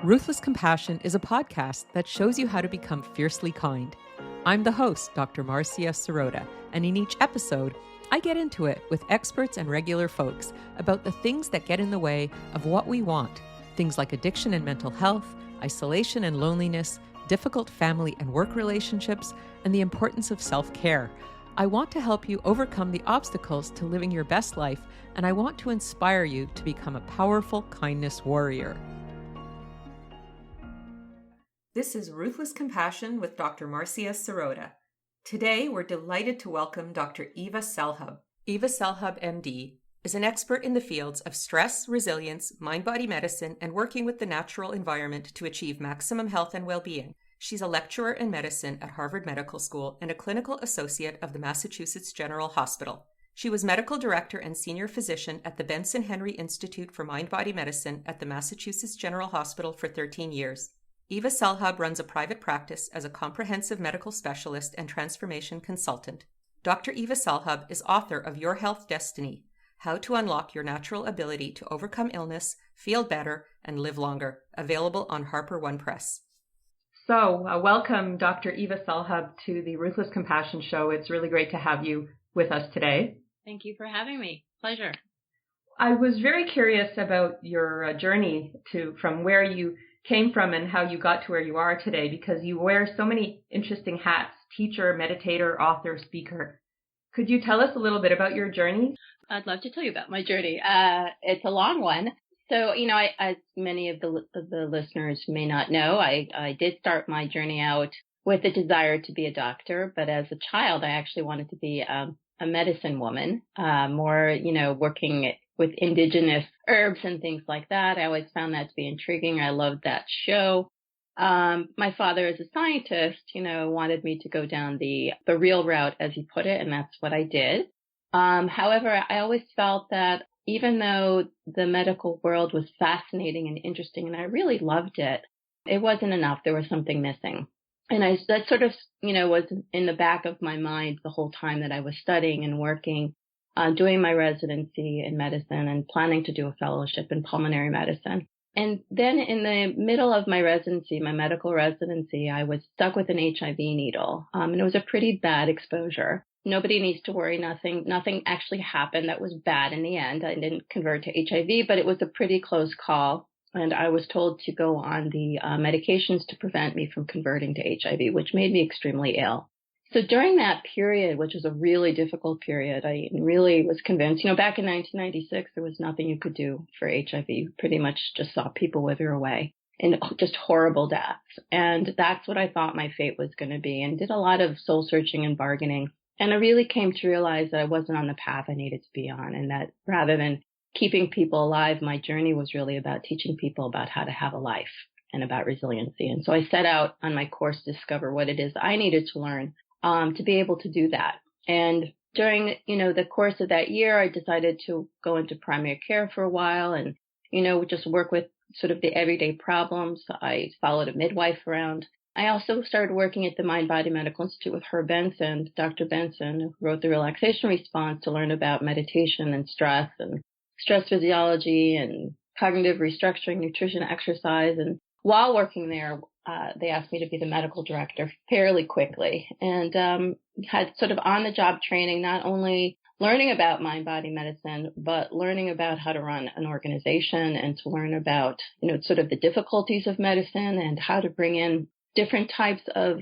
Ruthless Compassion is a podcast that shows you how to become fiercely kind. I'm the host, Dr. Marcia Sirota, and in each episode, I get into it with experts and regular folks about the things that get in the way of what we want. Things like addiction and mental health, isolation and loneliness, difficult family and work relationships, and the importance of self-care. I want to help you overcome the obstacles to living your best life, and I want to inspire you to become a powerful kindness warrior. This is Ruthless Compassion with Dr. Marcia Sirota. Today, we're delighted to welcome Dr. Eva Selhub. Eva Selhub, MD, is an expert in the fields of stress, resilience, mind-body medicine, and working with the natural environment to achieve maximum health and well-being. She's a lecturer in medicine at Harvard Medical School and a clinical associate of the Massachusetts General Hospital. She was medical director and senior physician at the Benson-Henry Institute for Mind-Body Medicine at the Massachusetts General Hospital for 13 years. Eva Selhub runs a private practice as a comprehensive medical specialist and transformation consultant. Dr. Eva Selhub is author of Your Health Destiny: How to Unlock Your Natural Ability to Overcome Illness, Feel Better, and Live Longer, available on HarperOne Press. So, welcome, Dr. Eva Selhub, to the Ruthless Compassion Show. It's really great to have you with us today. Thank you for having me. Pleasure. I was very curious about your journey from where you came from and how you got to where you are today, because you wear so many interesting hats: teacher, meditator, author, speaker. Could you tell us a little bit about your journey? I'd love to tell you about my journey. It's a long one. So, as many of the listeners may not know, I did start my journey out with a desire to be a doctor, but as a child, I actually wanted to be a medicine woman, more, working with indigenous herbs and things like that. I always found that to be intriguing. I loved that show. My father, as a scientist, wanted me to go down the real route, as he put it, and that's what I did. However, I always felt that even though the medical world was fascinating and interesting, and I really loved it, it wasn't enough. There was something missing. And that sort of, was in the back of my mind the whole time that I was studying and working, doing my residency in medicine and planning to do a fellowship in pulmonary medicine. And then in the middle of my residency, my medical residency, I was stuck with an HIV needle. And it was a pretty bad exposure. Nobody needs to worry. Nothing actually happened that was bad in the end. I didn't convert to HIV, but it was a pretty close call. And I was told to go on the medications to prevent me from converting to HIV, which made me extremely ill. So during that period, which was a really difficult period, I really was convinced, back in 1996, there was nothing you could do for HIV. You pretty much just saw people wither away in just horrible deaths. And that's what I thought my fate was going to be, and did a lot of soul searching and bargaining. And I really came to realize that I wasn't on the path I needed to be on, and that rather than keeping people alive, my journey was really about teaching people about how to have a life and about resiliency. And so I set out on my course to discover what it is I needed to learn to be able to do that. And during, the course of that year, I decided to go into primary care for a while and, just work with sort of the everyday problems. I followed a midwife around. I also started working at the Mind-Body Medical Institute with Dr. Benson, who wrote the relaxation response, to learn about meditation and stress physiology and cognitive restructuring, nutrition, exercise. And while working there, they asked me to be the medical director fairly quickly, and had sort of on-the-job training, not only learning about mind-body medicine, but learning about how to run an organization and to learn about, sort of the difficulties of medicine and how to bring in different types of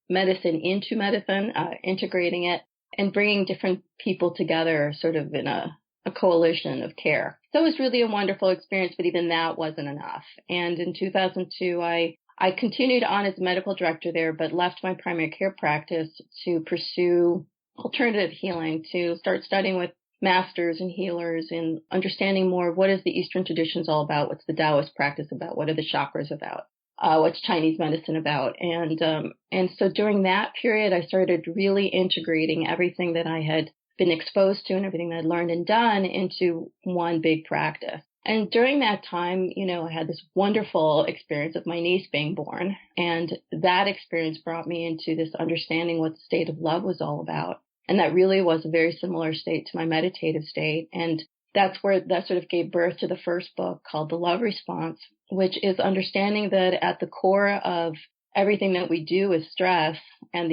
medicine into medicine, integrating it and bringing different people together sort of in a coalition of care. So it was really a wonderful experience, but even that wasn't enough. And in 2002, I continued on as medical director there, but left my primary care practice to pursue alternative healing, to start studying with masters and healers and understanding more of what is the Eastern traditions all about, what's the Taoist practice about, what are the chakras about, what's Chinese medicine about. And so during that period, I started really integrating everything that I had been exposed to and everything that I'd learned and done into one big practice. And during that time, I had this wonderful experience of my niece being born. And that experience brought me into this understanding what the state of love was all about. And that really was a very similar state to my meditative state. And that's where that sort of gave birth to the first book called The Love Response, which is understanding that at the core of everything that we do is stress, and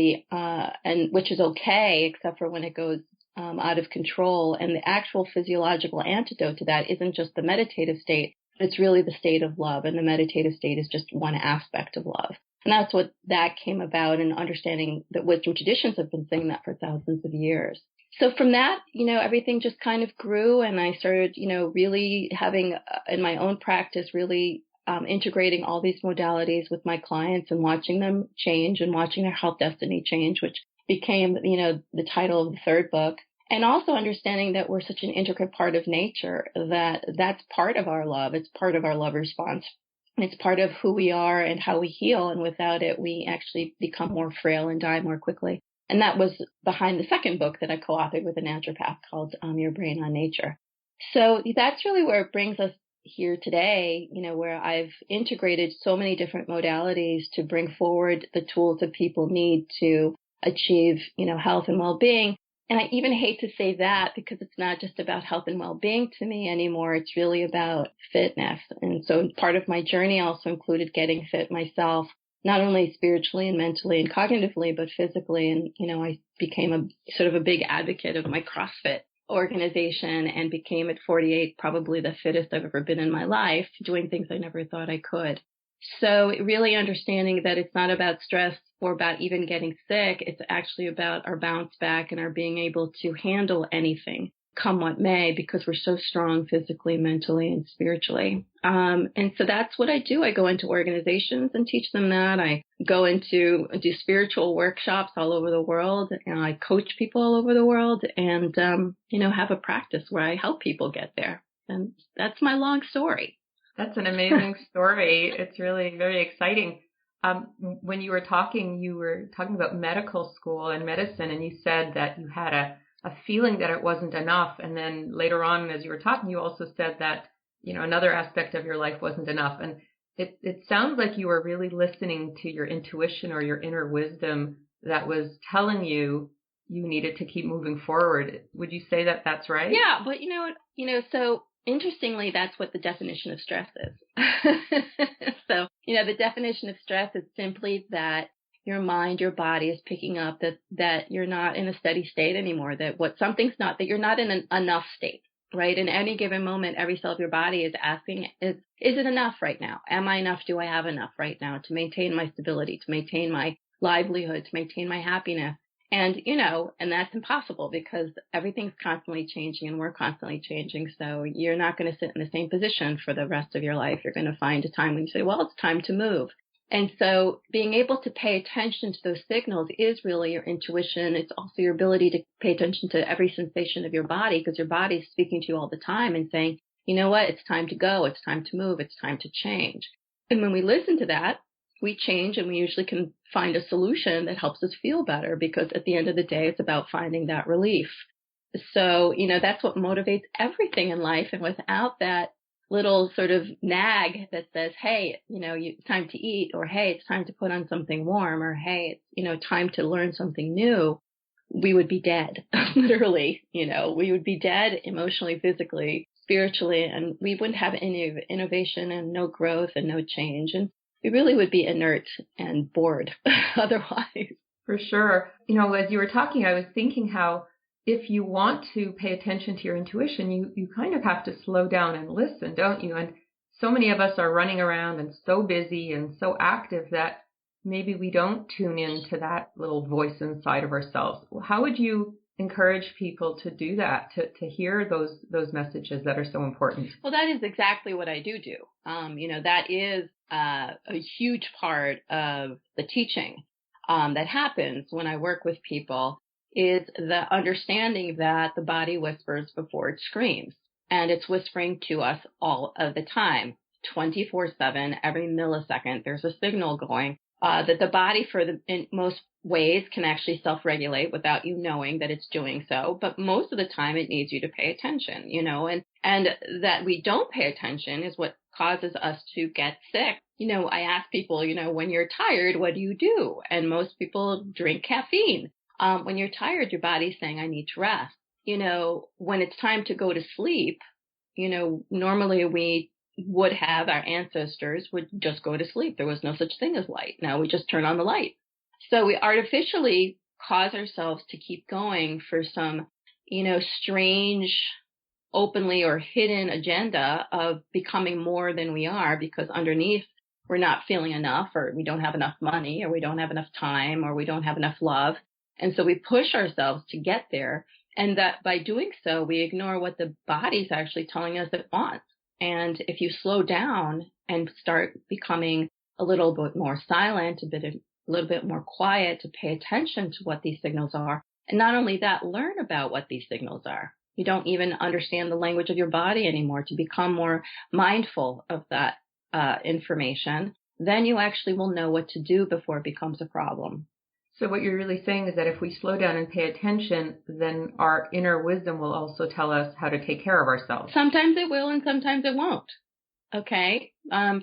which is okay, except for when it goes out of control. And the actual physiological antidote to that isn't just the meditative state, it's really the state of love. And the meditative state is just one aspect of love. And that's what that came about, and understanding that wisdom traditions have been saying that for thousands of years. So from that, everything just kind of grew, and I started, really having in my own practice, really integrating all these modalities with my clients and watching them change and watching their health destiny change, which became, the title of the third book. And also understanding that we're such an intricate part of nature, that's part of our love. It's part of our love response. It's part of who we are and how we heal. And without it, we actually become more frail and die more quickly. And that was behind the second book that I co-authored with a naturopath called Your Brain on Nature. So that's really where it brings us here today, where I've integrated so many different modalities to bring forward the tools that people need to achieve, health and well-being. And I even hate to say that, because it's not just about health and well-being to me anymore. It's really about fitness. And so part of my journey also included getting fit myself, not only spiritually and mentally and cognitively, but physically. And, I became a sort of a big advocate of my CrossFit organization, and became at 48 probably the fittest I've ever been in my life, doing things I never thought I could. So really understanding that it's not about stress or about even getting sick. It's actually about our bounce back and our being able to handle anything, come what may, because we're so strong physically, mentally, and spiritually. And so that's what I do. I go into organizations and teach them that. I go do spiritual workshops all over the world, and I coach people all over the world, and, have a practice where I help people get there. And that's my long story. That's an amazing story. It's really very exciting. When you were talking about medical school and medicine, and you said that you had a feeling that it wasn't enough. And then later on, as you were talking, you also said that, another aspect of your life wasn't enough. And it sounds like you were really listening to your intuition or your inner wisdom that was telling you needed to keep moving forward. Would you say that that's right? Yeah, but so interestingly, that's what the definition of stress is. So, the definition of stress is simply that your mind, your body is picking up that you're not in a steady state anymore, that you're not in an enough state, right? In any given moment, every cell of your body is asking, is it enough right now? Am I enough? Do I have enough right now to maintain my stability, to maintain my livelihood, to maintain my happiness? And, and that's impossible, because everything's constantly changing and we're constantly changing. So you're not going to sit in the same position for the rest of your life. You're going to find a time when you say, well, it's time to move. And so being able to pay attention to those signals is really your intuition. It's also your ability to pay attention to every sensation of your body, because your body is speaking to you all the time and saying, you know what, it's time to go. It's time to move. It's time to change. And when we listen to that, we change, and we usually can find a solution that helps us feel better, because at the end of the day, it's about finding that relief. So, that's what motivates everything in life. And without that little sort of nag that says, hey, it's time to eat, or hey, it's time to put on something warm, or hey, it's, time to learn something new, we would be dead, literally. We would be dead emotionally, physically, spiritually, and we wouldn't have any innovation and no growth and no change. And we really would be inert and bored otherwise. For sure. As you were talking, I was thinking how if you want to pay attention to your intuition, you kind of have to slow down and listen, don't you? And so many of us are running around and so busy and so active that maybe we don't tune into that little voice inside of ourselves. How would you encourage people to do that, to hear those messages that are so important? Well, that is exactly what I do. That is a huge part of the teaching that happens when I work with people, is the understanding that the body whispers before it screams. And it's whispering to us all of the time, 24/7, every millisecond. There's a signal going that the body, in most ways, can actually self-regulate without you knowing that it's doing so. But most of the time, it needs you to pay attention, and that we don't pay attention is what causes us to get sick. I ask people, when you're tired, what do you do? And most people drink caffeine. When you're tired, your body's saying, I need to rest. when it's time to go to sleep, normally we would have, our ancestors would just go to sleep. There was no such thing as light. Now we just turn on the light. So we artificially cause ourselves to keep going for some, strange, openly or hidden agenda of becoming more than we are, because underneath we're not feeling enough, or we don't have enough money, or we don't have enough time, or we don't have enough love. And so we push ourselves to get there. And that by doing so, we ignore what the body's actually telling us it wants. And if you slow down and start becoming a little bit more silent, a little bit more quiet, to pay attention to what these signals are, and not only that, learn about what these signals are. You don't even understand the language of your body anymore, to become more mindful of that information. Then you actually will know what to do before it becomes a problem. So what you're really saying is that if we slow down and pay attention, then our inner wisdom will also tell us how to take care of ourselves. Sometimes it will and sometimes it won't. Okay.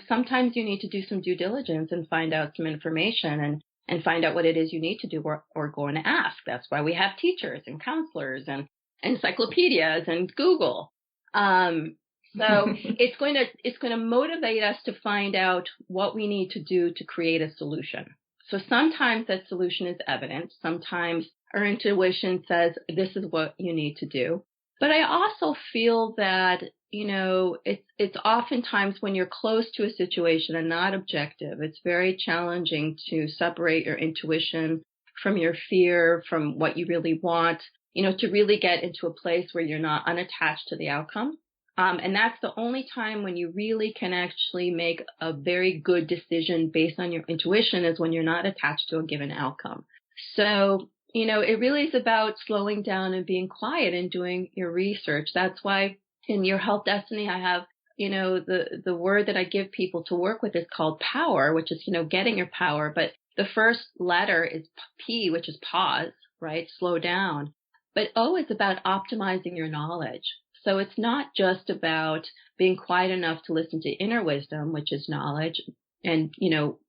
Sometimes you need to do some due diligence and find out some information and find out what it is you need to do, or go and ask. That's why we have teachers and counselors and encyclopedias and Google. So it's going to motivate us to find out what we need to do to create a solution. So sometimes that solution is evident. Sometimes our intuition says this is what you need to do. But I also feel that, it's oftentimes when you're close to a situation and not objective, it's very challenging to separate your intuition from your fear, from what you really want, to really get into a place where you're not unattached to the outcome. And that's the only time when you really can actually make a very good decision based on your intuition, is when you're not attached to a given outcome. So, it really is about slowing down and being quiet and doing your research. That's why in Your Health Destiny, I have, the word that I give people to work with is called power, which is, getting your power. But the first letter is P, which is pause, right? Slow down. But O is about optimizing your knowledge. So it's not just about being quiet enough to listen to inner wisdom, which is knowledge. And,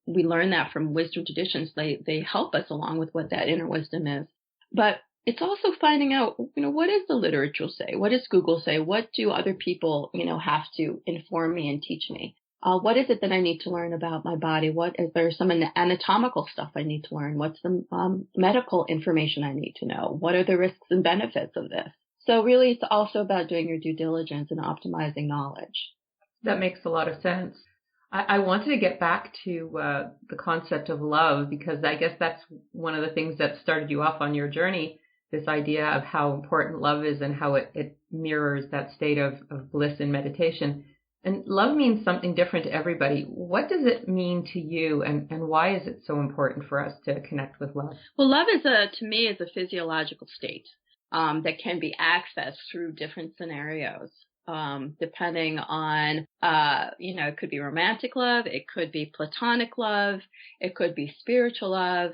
we learn that from wisdom traditions. They help us along with what that inner wisdom is. But it's also finding out, what does the literature say? What does Google say? What do other people, have to inform me and teach me? What is it that I need to learn about my body? What is there some anatomical stuff I need to learn? What's the medical information I need to know? What are the risks and benefits of this? So really, it's also about doing your due diligence and optimizing knowledge. That makes a lot of sense. I wanted to get back to the concept of love, because I guess that's one of the things that started you off on your journey, this idea of how important love is and how it mirrors that state of bliss in meditation. And love means something different to everybody. What does it mean to you, and why is it so important for us to connect with love? Well, love to me, is a physiological state that can be accessed through different scenarios. Depending on, it could be romantic love, it could be platonic love, it could be spiritual love.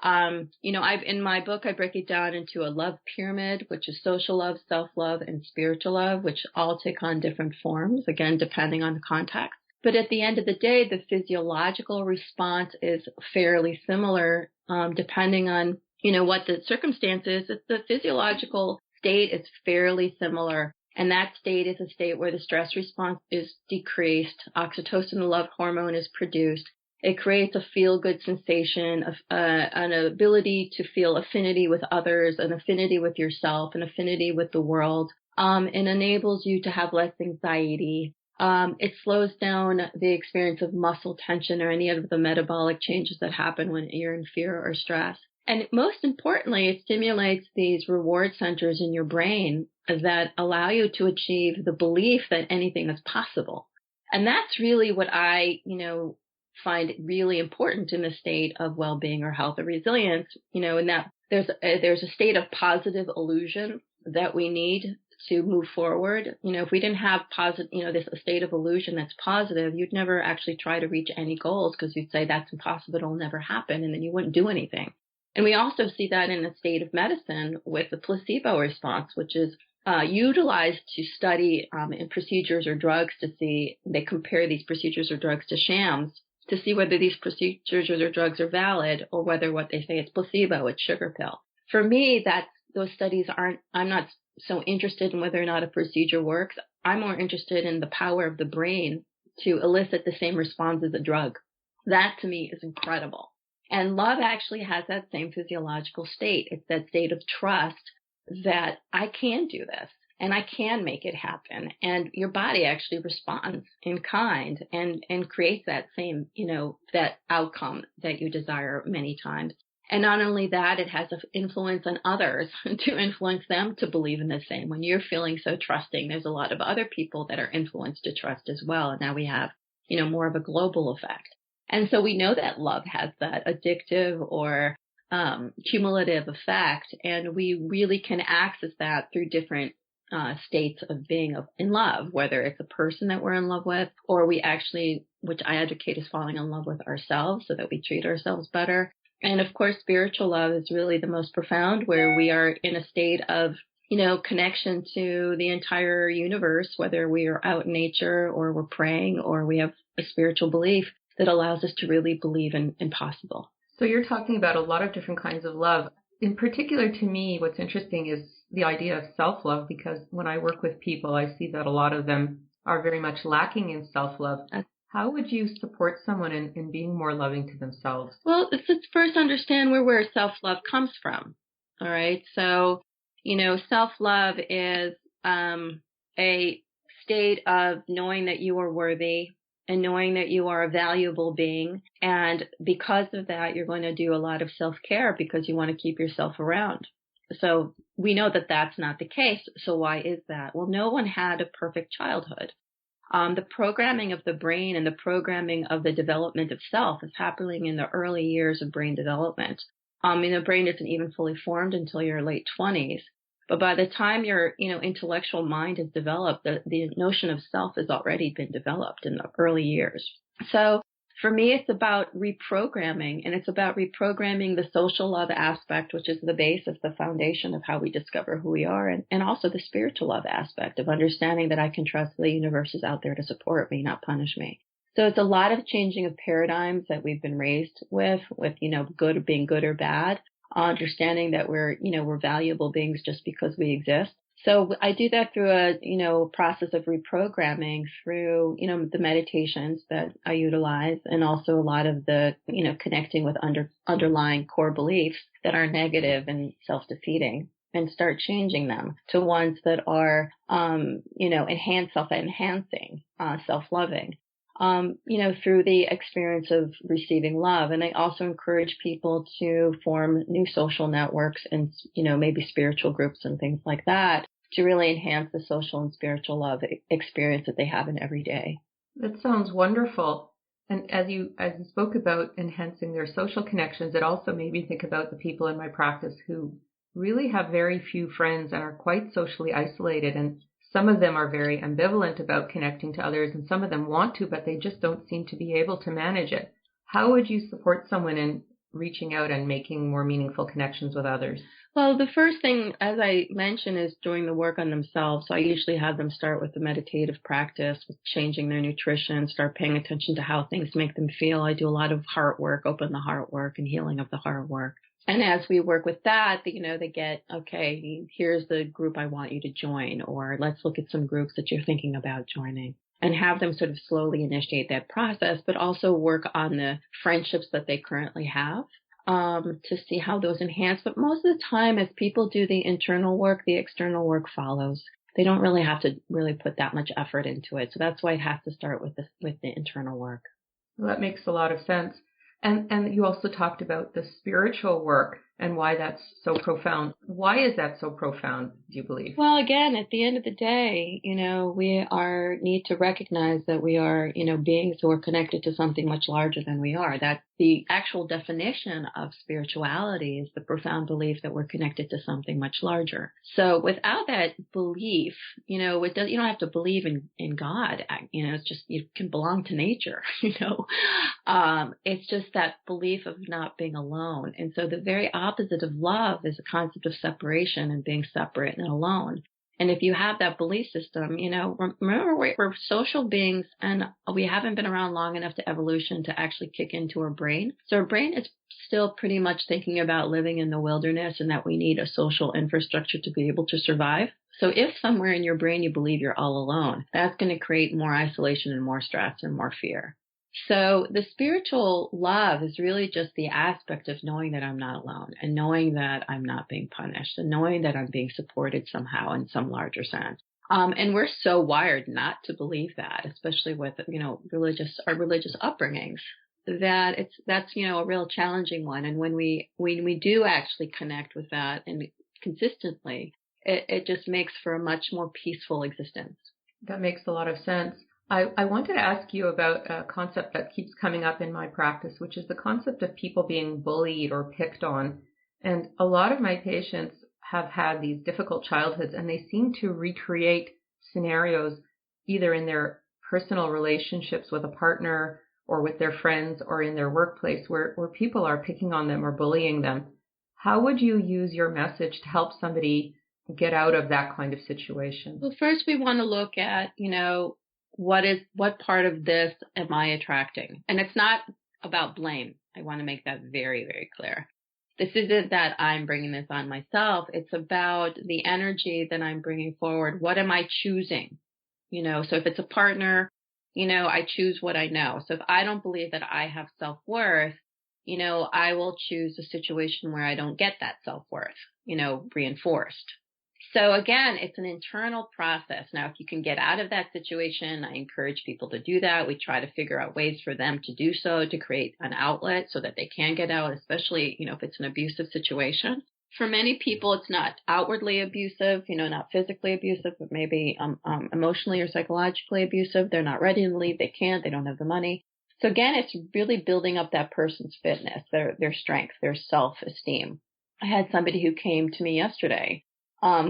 In my book, I break it down into a love pyramid, which is social love, self-love, and spiritual love, which all take on different forms, again, depending on the context. But at the end of the day, the physiological response is fairly similar, depending on, what the circumstance is. The physiological state is fairly similar. And that state is a state where the stress response is decreased. Oxytocin, the love hormone, is produced. It creates a feel-good sensation, an ability to feel affinity with others, an affinity with yourself, an affinity with the world. It enables you to have less anxiety. It slows down the experience of muscle tension or any of the metabolic changes that happen when you're in fear or stress. And most importantly, it stimulates these reward centers in your brain that allow you to achieve the belief that anything is possible. And that's really what I, find really important in the state of well-being or health or resilience, in that there's a state of positive illusion that we need to move forward. If we didn't have positive, this state of illusion that's positive, you'd never actually try to reach any goals, because you'd say that's impossible, it'll never happen, and then you wouldn't do anything. And we also see that in the state of medicine with the placebo response, which is utilized to study in procedures or drugs to see, they compare these procedures or drugs to shams to see whether these procedures or drugs are valid, or whether what they say is placebo, it's sugar pill. For me, those studies I'm not so interested in whether or not a procedure works. I'm more interested in the power of the brain to elicit the same response as a drug. That to me is incredible. And love actually has that same physiological state. It's that state of trust that I can do this and I can make it happen. And your body actually responds in kind and creates that same, that outcome that you desire many times. And not only that, it has an influence on others to influence them to believe in the same. When you're feeling so trusting, there's a lot of other people that are influenced to trust as well. And now we have, more of a global effect. And so we know that love has that addictive or cumulative effect, and we really can access that through different states of being in love, whether it's a person that we're in love with, or we actually, which I advocate, is falling in love with ourselves so that we treat ourselves better. And of course, spiritual love is really the most profound, where we are in a state of, connection to the entire universe, whether we are out in nature or we're praying or we have a spiritual belief that allows us to really believe in possible. So you're talking about a lot of different kinds of love. In particular, to me, what's interesting is the idea of self-love, because when I work with people, I see that a lot of them are very much lacking in self-love. How would you support someone in being more loving to themselves? Well, let's first understand where self-love comes from. All right. So, self-love is a state of knowing that you are worthy and knowing that you are a valuable being. And because of that, you're going to do a lot of self-care because you want to keep yourself around. So we know that that's not the case. So why is that? Well, no one had a perfect childhood. The programming of the brain and the programming of the development of self is happening in the early years of brain development. The brain isn't even fully formed until your late 20s. But by the time your, intellectual mind is developed, the notion of self has already been developed in the early years. So for me, it's about reprogramming, and it's about reprogramming the social love aspect, which is the basis, the foundation of how we discover who we are, and also the spiritual love aspect of understanding that I can trust the universe is out there to support me, not punish me. So it's a lot of changing of paradigms that we've been raised with, good being good or bad, understanding that we're valuable beings just because we exist. So I do that through a, process of reprogramming through, the meditations that I utilize, and also a lot of the, connecting with underlying core beliefs that are negative and self-defeating, and start changing them to ones that are, self-enhancing, self-loving. Through the experience of receiving love. And I also encourage people to form new social networks and, maybe spiritual groups and things like that to really enhance the social and spiritual love experience that they have in every day. That sounds wonderful. And as you spoke about enhancing their social connections, it also made me think about the people in my practice who really have very few friends and are quite socially isolated. And some of them are very ambivalent about connecting to others, and some of them want to, but they just don't seem to be able to manage it. How would you support someone in reaching out and making more meaningful connections with others? Well, the first thing, as I mentioned, is doing the work on themselves. So I usually have them start with the meditative practice, with changing their nutrition, start paying attention to how things make them feel. I do a lot of heart work, open the heart work, and healing of the heart work. And as we work with that, they get, okay, here's the group I want you to join, or let's look at some groups that you're thinking about joining, and have them sort of slowly initiate that process, but also work on the friendships that they currently have, to see how those enhance. But most of the time, as people do the internal work, the external work follows. They don't really have to really put that much effort into it. So that's why it has to start with the internal work. Well, that makes a lot of sense. And you also talked about the spiritual work and why that's so profound. Why is that so profound, do you believe? Well, again, at the end of the day, we need to recognize that we are, beings who are connected to something much larger than we are. That the actual definition of spirituality is the profound belief that we're connected to something much larger. So without that belief, you don't have to believe in God. It's just, you can belong to nature, it's just that belief of not being alone. And so the very opposite of love is the concept of separation and being separate and alone. And if you have that belief system, remember we're social beings, and we haven't been around long enough to evolution to actually kick into our brain. So our brain is still pretty much thinking about living in the wilderness and that we need a social infrastructure to be able to survive. So if somewhere in your brain you believe you're all alone, that's going to create more isolation and more stress and more fear. So the spiritual love is really just the aspect of knowing that I'm not alone and knowing that I'm not being punished and knowing that I'm being supported somehow in some larger sense. And we're so wired not to believe that, especially with, our religious upbringings, that's a real challenging one. And when we do actually connect with that and consistently, it just makes for a much more peaceful existence. That makes a lot of sense. I wanted to ask you about a concept that keeps coming up in my practice, which is the concept of people being bullied or picked on. And a lot of my patients have had these difficult childhoods, and they seem to recreate scenarios either in their personal relationships with a partner or with their friends or in their workplace where people are picking on them or bullying them. How would you use your message to help somebody get out of that kind of situation? Well, first we want to look at, what part of this am I attracting? And it's not about blame. I want to make that very, very clear. This isn't that I'm bringing this on myself. It's about the energy that I'm bringing forward. What am I choosing? So if it's a partner, I choose what I know. So if I don't believe that I have self-worth, I will choose a situation where I don't get that self-worth, reinforced. So again, it's an internal process. Now, if you can get out of that situation, I encourage people to do that. We try to figure out ways for them to do so, to create an outlet so that they can get out, especially, if it's an abusive situation. For many people, it's not outwardly abusive, not physically abusive, but maybe emotionally or psychologically abusive. They're not ready to leave. They can't. They don't have the money. So again, it's really building up that person's fitness, their strength, their self-esteem. I had somebody who came to me yesterday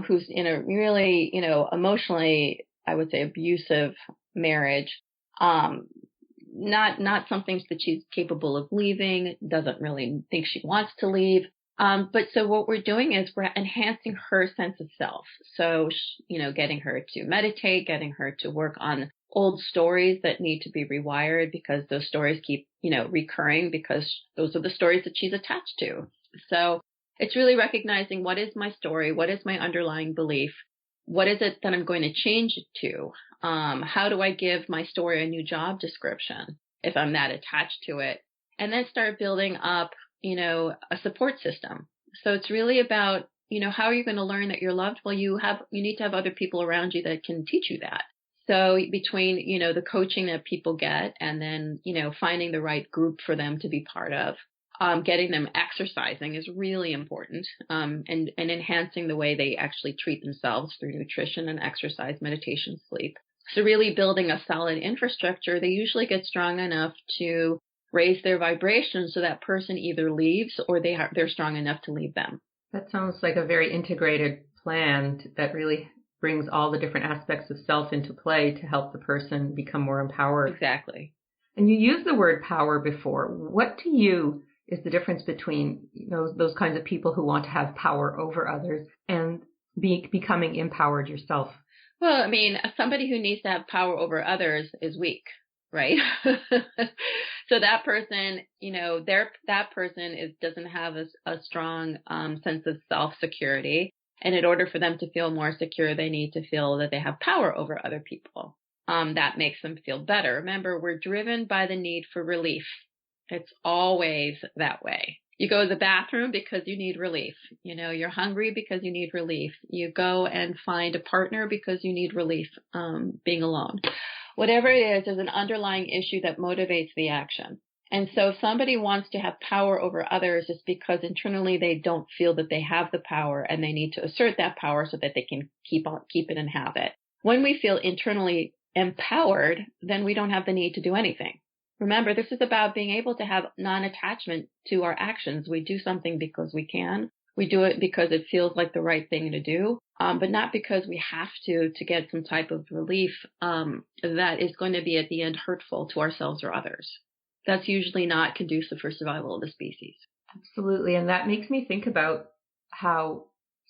who's in a really, emotionally, I would say, abusive marriage. Not something that she's capable of leaving, doesn't really think she wants to leave. But so what we're doing is we're enhancing her sense of self. So, getting her to meditate, getting her to work on old stories that need to be rewired because those stories keep, recurring because those are the stories that she's attached to. So it's really recognizing what is my story, what is my underlying belief, what is it that I'm going to change it to, how do I give my story a new job description if I'm that attached to it, and then start building up, a support system. So it's really about, how are you going to learn that you're loved? Well, you need to have other people around you that can teach you that. So between, the coaching that people get and then, finding the right group for them to be part of, getting them exercising is really important, and enhancing the way they actually treat themselves through nutrition and exercise, meditation, sleep. So really building a solid infrastructure, they usually get strong enough to raise their vibration so that person either leaves or they're strong enough to leave them. That sounds like a very integrated plan that really brings all the different aspects of self into play to help the person become more empowered. Exactly. And you used the word power before. What to you is the difference between those kinds of people who want to have power over others and becoming empowered yourself? Well, I mean, somebody who needs to have power over others is weak, right? So that person, that person doesn't have a strong sense of self-security. And in order for them to feel more secure, they need to feel that they have power over other people. That makes them feel better. Remember, we're driven by the need for relief. It's always that way. You go to the bathroom because you need relief. You're hungry because you need relief. You go and find a partner because you need relief, being alone. Whatever it is, there's an underlying issue that motivates the action. And so if somebody wants to have power over others, it's because internally they don't feel that they have the power and they need to assert that power so that they can keep it and have it. When we feel internally empowered, then we don't have the need to do anything. Remember, this is about being able to have non-attachment to our actions. We do something because we can. We do it because it feels like the right thing to do, but not because we have to get some type of relief that is going to be at the end hurtful to ourselves or others. That's usually not conducive for survival of the species. Absolutely. And that makes me think about how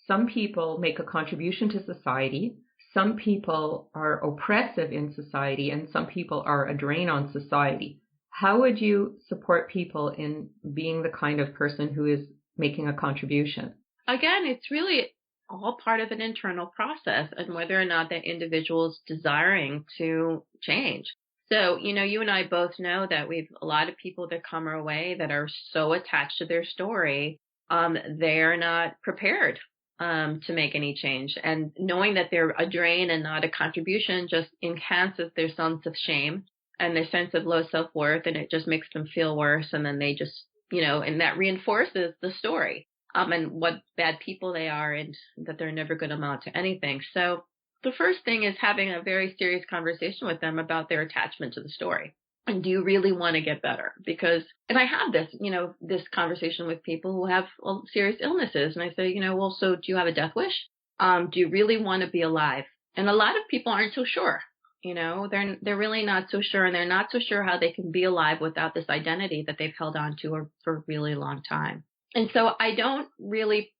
some people make a contribution to society. Some people are oppressive in society, and some people are a drain on society. How would you support people in being the kind of person who is making a contribution? Again, it's really all part of an internal process and whether or not that individual is desiring to change. So, you and I both know that we've a lot of people that come our way that are so attached to their story, they're not prepared to make any change. And knowing that they're a drain and not a contribution just enhances their sense of shame and their sense of low self-worth, and it just makes them feel worse. And then they just, and that reinforces the story, and what bad people they are and that they're never going to amount to anything. So the first thing is having a very serious conversation with them about their attachment to the story. And do you really want to get better? Because, and I have this, this conversation with people who have serious illnesses. And I say, well, so do you have a death wish? Do you really want to be alive? And a lot of people aren't so sure. They're really not so sure, and they're not so sure how they can be alive without this identity that they've held on to for a really long time. And so I don't really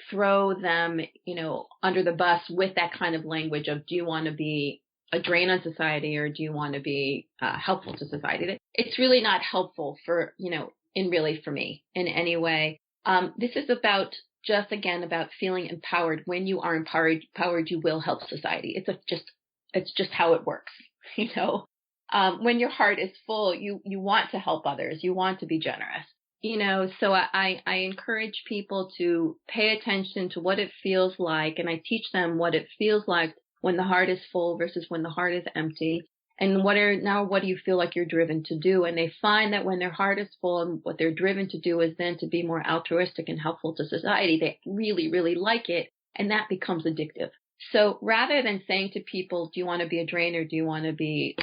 throw them, under the bus with that kind of language of, do you want to be a drain on society or do you want to be helpful to society? It's really not helpful for me in any way. This is about about feeling empowered. When you are empowered, you will help society. It's just how it works. When your heart is full, you want to help others. You want to be generous. So I encourage people to pay attention to what it feels like, and I teach them what it feels like when the heart is full versus when the heart is empty, and what do you feel like you're driven to do? And they find that when their heart is full and what they're driven to do is then to be more altruistic and helpful to society, they really, really like it, and that becomes addictive. So rather than saying to people, do you want to be a drain or do you want to be,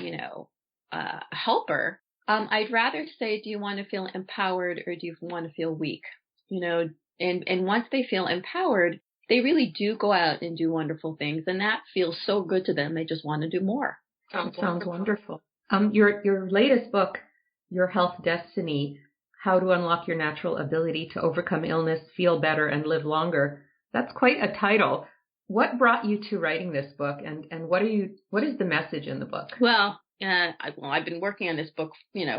a helper? I'd rather say, do you want to feel empowered or do you want to feel weak? And once they feel empowered, they really do go out and do wonderful things. And that feels so good to them. They just want to do more. Sounds wonderful. Your latest book, Your Health Destiny, How to Unlock Your Natural Ability to Overcome Illness, Feel Better, and Live Longer. That's quite a title. What brought you to writing this book, and what is the message in the book? Well, I've been working on this book,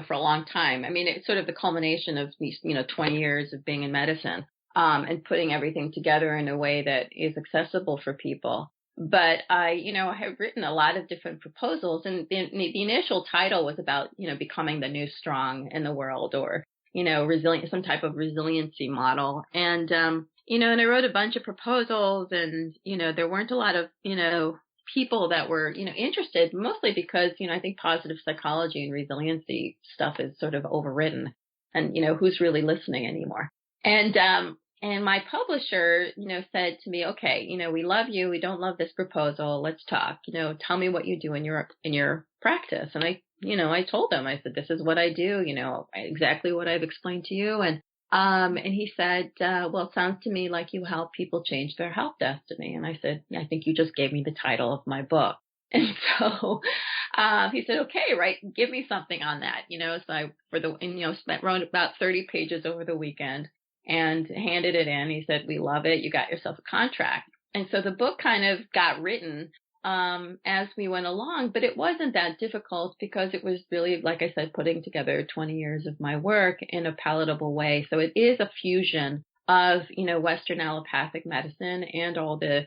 for a long time. I mean, it's sort of the culmination of these, 20 years of being in medicine, and putting everything together in a way that is accessible for people. But I have written a lot of different proposals, and the initial title was about, becoming the new strong in the world, or, resilient, some type of resiliency model. And, and I wrote a bunch of proposals, and, there weren't a lot of, people that were, interested, mostly because, I think positive psychology and resiliency stuff is sort of overwritten, and, who's really listening anymore. And my publisher, said to me, okay, we love you. We don't love this proposal. Let's talk. Tell me what you do in your practice. And I told him, I said, this is what I do, exactly what I've explained to you. And he said, well, it sounds to me like you help people change their health destiny. And I said, I think you just gave me the title of my book. And so, he said, okay, right. Give me something on that, so I, wrote about 30 pages over the weekend and handed it in. He said, we love it. You got yourself a contract. And so the book kind of got written, as we went along, but it wasn't that difficult because it was really, like I said, putting together 20 years of my work in a palatable way. So it is a fusion of, Western allopathic medicine and all the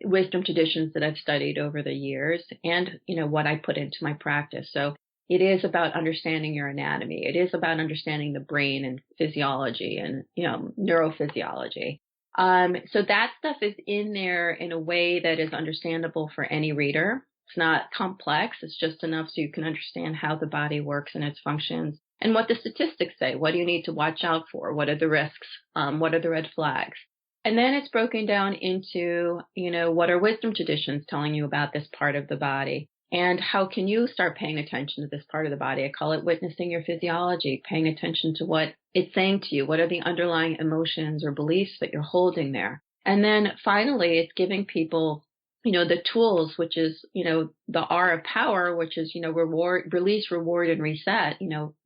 wisdom traditions that I've studied over the years and, what I put into my practice. So it is about understanding your anatomy. It is about understanding the brain and physiology and, neurophysiology. So that stuff is in there in a way that is understandable for any reader. It's not complex. It's just enough so you can understand how the body works and its functions and what the statistics say. What do you need to watch out for? What are the risks? What are the red flags? And then it's broken down into, what are wisdom traditions telling you about this part of the body? And how can you start paying attention to this part of the body? I call it witnessing your physiology, paying attention to what it's saying to you. What are the underlying emotions or beliefs that you're holding there? And then finally, it's giving people, the tools, which is, the R of power, which is, reward, release, reward, and reset,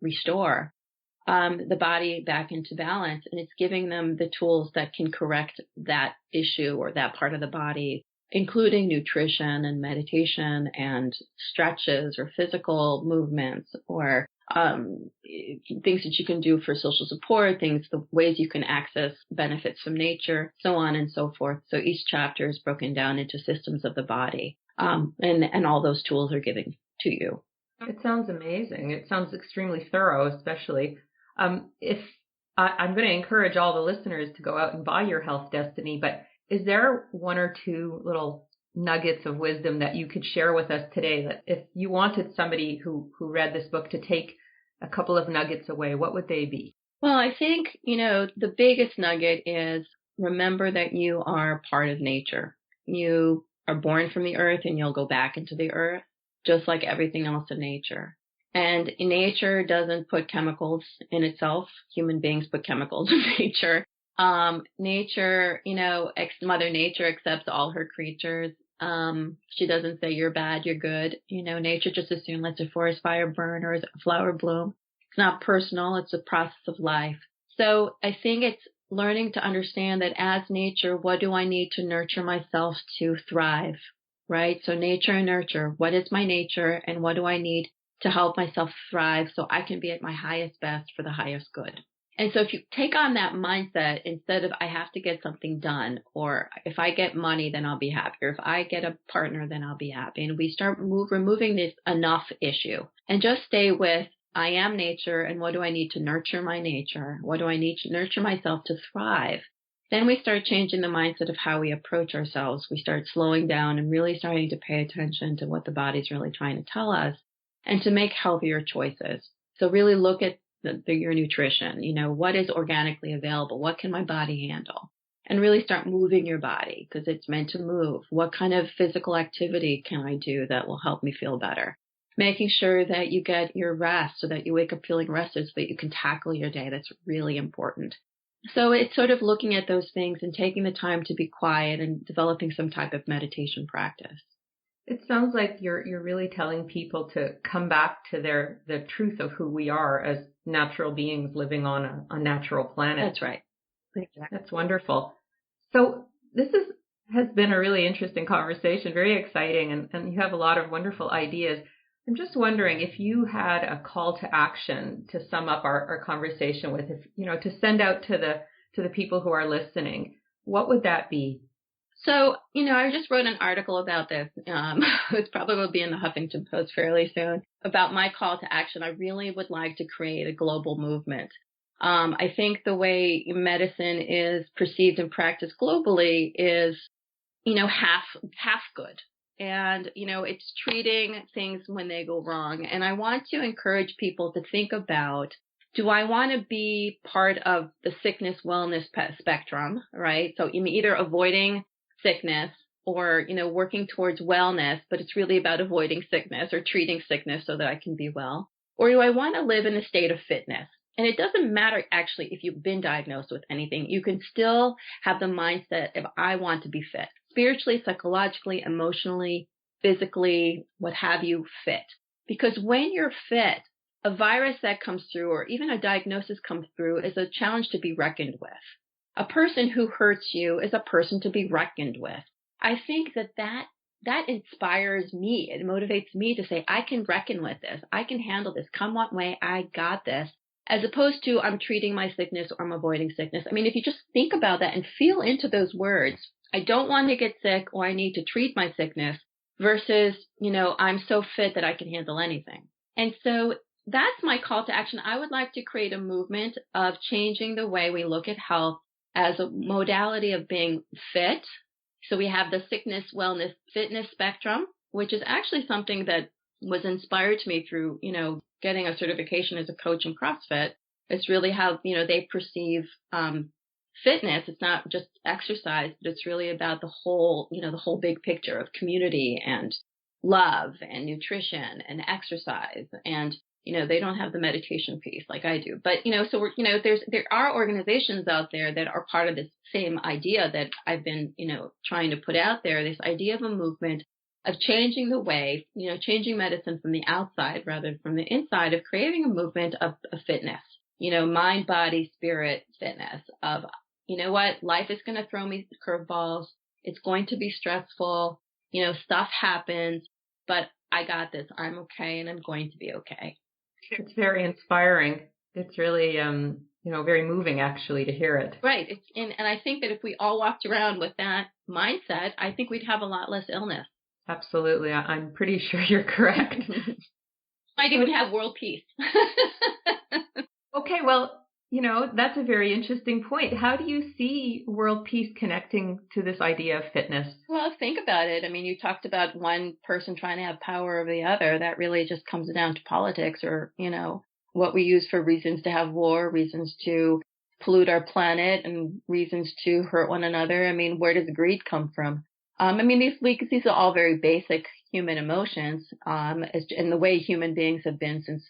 restore the body back into balance. And it's giving them the tools that can correct that issue or that part of the body, including nutrition and meditation and stretches or physical movements or things that you can do for social support, the ways you can access benefits from nature, so on and so forth. So each chapter is broken down into systems of the body, and all those tools are given to you. It sounds amazing. It sounds extremely thorough, especially if I'm going to encourage all the listeners to go out and buy your Health Destiny, but is there one or two little nuggets of wisdom that you could share with us today, that if you wanted somebody who read this book to take a couple of nuggets away, what would they be? Well, I think, the biggest nugget is remember that you are part of nature. You are born from the earth and you'll go back into the earth, just like everything else in nature. And nature doesn't put chemicals in itself. Human beings put chemicals in nature. Nature, Mother Nature accepts all her creatures. She doesn't say you're bad, you're good. Nature just assumes lets a forest fire burn or a flower bloom. It's not personal. It's a process of life. So I think it's learning to understand that as nature, what do I need to nurture myself to thrive, right? So nature and nurture. What is my nature and what do I need to help myself thrive so I can be at my highest best for the highest good? And so if you take on that mindset, instead of I have to get something done, or if I get money, then I'll be happy, or if I get a partner, then I'll be happy. And we start removing this enough issue and just stay with I am nature, and what do I need to nurture my nature? What do I need to nurture myself to thrive? Then we start changing the mindset of how we approach ourselves. We start slowing down and really starting to pay attention to what the body's really trying to tell us and to make healthier choices. So really look at your nutrition. What is organically available? What can my body handle? And really start moving your body because it's meant to move. What kind of physical activity can I do that will help me feel better? Making sure that you get your rest so that you wake up feeling rested so that you can tackle your day. That's really important. So it's sort of looking at those things and taking the time to be quiet and developing some type of meditation practice. It sounds like you're really telling people to come back to the truth of who we are as natural beings living on a natural planet. That's right. Exactly. That's wonderful. So this has been a really interesting conversation, very exciting, and you have a lot of wonderful ideas. I'm just wondering if you had a call to action to sum up our conversation with, to send out to the people who are listening, what would that be? So, I just wrote an article about this. It probably will be in the Huffington Post fairly soon about my call to action. I really would like to create a global movement. I think the way medicine is perceived and practiced globally is, half good. And, it's treating things when they go wrong. And I want to encourage people to think about, do I want to be part of the sickness wellness spectrum, right? So either avoiding sickness or, working towards wellness, but it's really about avoiding sickness or treating sickness so that I can be well? Or do I want to live in a state of fitness? And it doesn't matter actually if you've been diagnosed with anything. You can still have the mindset of I want to be fit. Spiritually, psychologically, emotionally, physically, what have you, fit. Because when you're fit, a virus that comes through or even a diagnosis comes through is a challenge to be reckoned with. A person who hurts you is a person to be reckoned with. I think that inspires me. It motivates me to say, I can reckon with this. I can handle this. Come what may, I got this. As opposed to I'm treating my sickness or I'm avoiding sickness. I mean, if you just think about that and feel into those words, I don't want to get sick or I need to treat my sickness versus, I'm so fit that I can handle anything. And so that's my call to action. I would like to create a movement of changing the way we look at health as a modality of being fit. So we have the sickness, wellness, fitness spectrum, which is actually something that was inspired to me through, getting a certification as a coach in CrossFit. It's really how, they perceive fitness. It's not just exercise, but it's really about the whole big picture of community and love and nutrition and exercise. And, they don't have the meditation piece like I do. But, so there are organizations out there that are part of this same idea that I've been, trying to put out there, this idea of a movement of changing the way, changing medicine from the outside rather than from the inside, of creating a movement of fitness, mind, body, spirit fitness of, life is going to throw me curveballs. It's going to be stressful. Stuff happens, but I got this. I'm okay and I'm going to be okay. It's very inspiring. It's really, very moving actually to hear it. Right. And I think that if we all walked around with that mindset, I think we'd have a lot less illness. Absolutely. I'm pretty sure you're correct. Might even have world peace. Okay, well, that's a very interesting point. How do you see world peace connecting to this idea of fitness? Well, think about it. I mean, you talked about one person trying to have power over the other. That really just comes down to politics or, what we use for reasons to have war, reasons to pollute our planet, and reasons to hurt one another. I mean, where does greed come from? These are all very basic human emotions, and the way human beings have been since,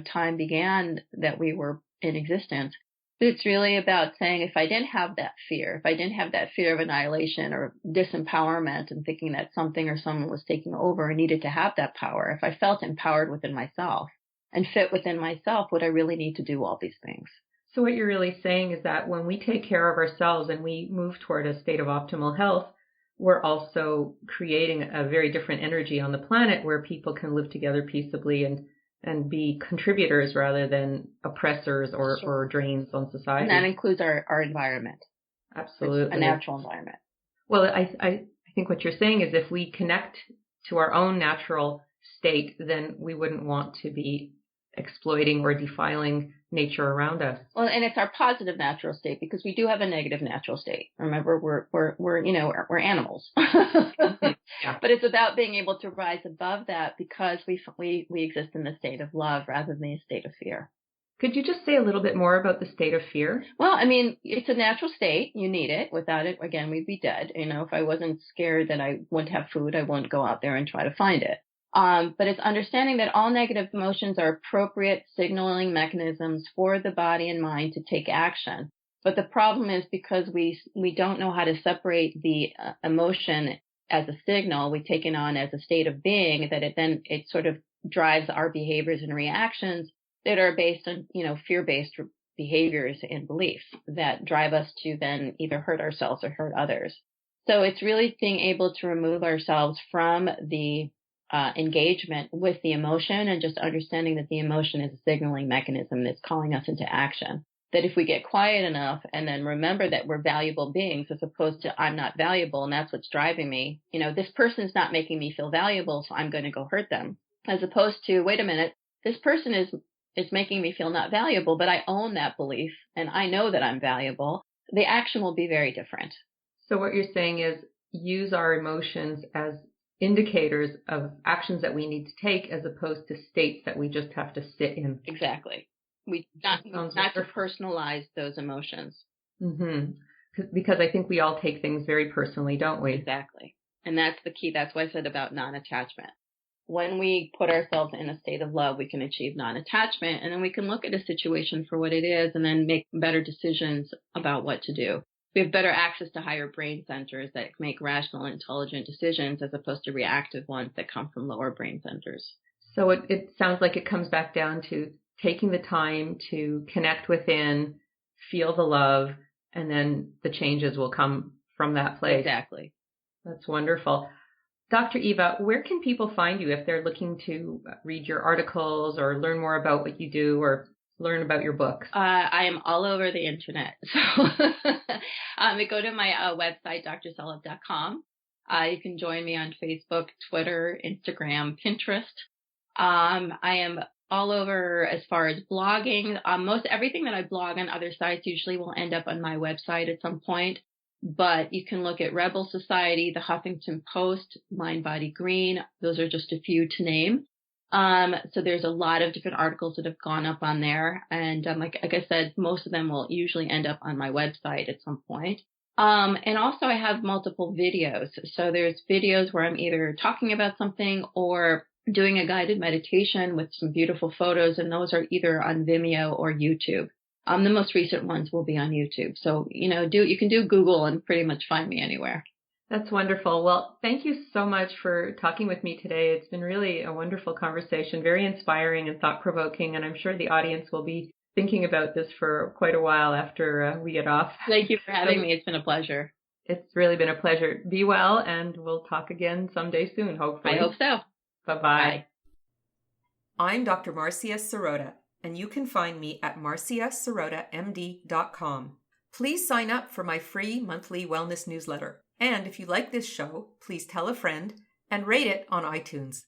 time began that we were in existence. But it's really about saying, if I didn't have that fear of annihilation or disempowerment and thinking that something or someone was taking over and needed to have that power, if I felt empowered within myself and fit within myself, would I really need to do all these things? So what you're really saying is that when we take care of ourselves and we move toward a state of optimal health, we're also creating a very different energy on the planet where people can live together peaceably and be contributors rather than oppressors or drains on society. And that includes our environment. Absolutely. A natural environment. Well, I think what you're saying is if we connect to our own natural state, then we wouldn't want to be exploiting or defiling nature around us. Well, and it's our positive natural state, because we do have a negative natural state. Remember, we're animals. Yeah. But it's about being able to rise above that because we exist in the state of love rather than the state of fear. Could you just say a little bit more about the state of fear? Well, it's a natural state. You need it. Without it, again, we'd be dead. If I wasn't scared that I wouldn't have food, I wouldn't go out there and try to find it. But it's understanding that all negative emotions are appropriate signaling mechanisms for the body and mind to take action. But the problem is because we don't know how to separate the emotion as a signal, we take it on as a state of being, that it sort of drives our behaviors and reactions that are based on, fear-based behaviors and beliefs that drive us to then either hurt ourselves or hurt others. So it's really being able to remove ourselves from the engagement with the emotion and just understanding that the emotion is a signaling mechanism that's calling us into action. That if we get quiet enough and then remember that we're valuable beings as opposed to I'm not valuable and that's what's driving me, this person's not making me feel valuable, so I'm going to go hurt them. As opposed to, wait a minute, this person is making me feel not valuable, but I own that belief and I know that I'm valuable. The action will be very different. So what you're saying is use our emotions as indicators of actions that we need to take as opposed to states that we just have to sit in. Exactly. We not to personalize those emotions. Mm-hmm. Because I think we all take things very personally, don't we? Exactly. And that's the key. That's what I said about non-attachment. When we put ourselves in a state of love, we can achieve non-attachment, and then we can look at a situation for what it is and then make better decisions about what to do. We have better access to higher brain centers that make rational, intelligent decisions as opposed to reactive ones that come from lower brain centers. So it sounds like it comes back down to taking the time to connect within, feel the love, and then the changes will come from that place. Exactly. That's wonderful. Dr. Eva, where can people find you if they're looking to read your articles or learn more about what you do or learn about your books? I am all over the internet. So go to my website, drselhub.com. You can join me on Facebook, Twitter, Instagram, Pinterest. I am all over as far as blogging. Most everything that I blog on other sites usually will end up on my website at some point. But you can look at Rebel Society, the Huffington Post, Mind Body Green. Those are just a few to name. So there's a lot of different articles that have gone up on there. And like I said, most of them will usually end up on my website at some point. And also I have multiple videos. So there's videos where I'm either talking about something or doing a guided meditation with some beautiful photos. And those are either on Vimeo or YouTube. The most recent ones will be on YouTube. So, you can do Google and pretty much find me anywhere. That's wonderful. Well, thank you so much for talking with me today. It's been really a wonderful conversation, very inspiring and thought-provoking, and I'm sure the audience will be thinking about this for quite a while after we get off. Thank you for having me. It's been a pleasure. It's really been a pleasure. Be well, and we'll talk again someday soon, hopefully. I hope so. Bye-bye. Bye. I'm Dr. Marcia Sirota, and you can find me at marciasirotamd.com. Please sign up for my free monthly wellness newsletter. And if you like this show, please tell a friend and rate it on iTunes.